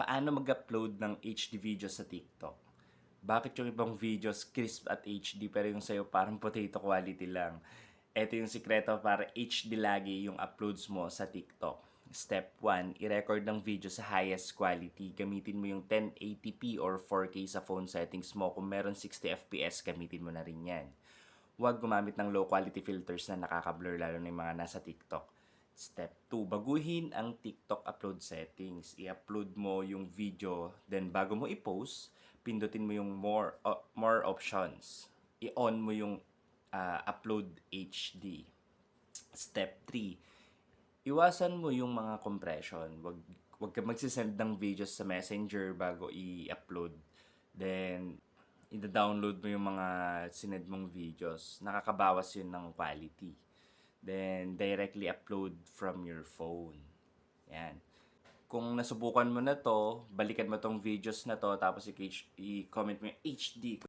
Paano mag-upload ng HD videos sa TikTok? Bakit yung ibang videos crisp at HD pero yung sa'yo parang potato quality lang? Ito yung sikreto para HD lagi yung uploads mo sa TikTok. Step 1, i-record ng video sa highest quality. Gamitin mo yung 1080p or 4K sa phone settings mo. Kung meron 60fps, gamitin mo na rin yan. Huwag gumamit ng low quality filters na nakaka-blur lalo na yung mga nasa TikTok. Step 2, baguhin ang TikTok upload settings. I-upload mo yung video, then bago mo i-post, pindutin mo yung more options. I-on mo yung upload HD. Step 3, iwasan mo yung mga compression. Wag ka magsisend ng videos sa Messenger bago i-upload. Then, i-download mo yung mga sinend mong videos. Nakakabawas yun ng quality. Then, directly upload from your phone. Yan. Kung nasubukan mo na to, balikan mo tong videos na to, tapos i-comment mo yung HD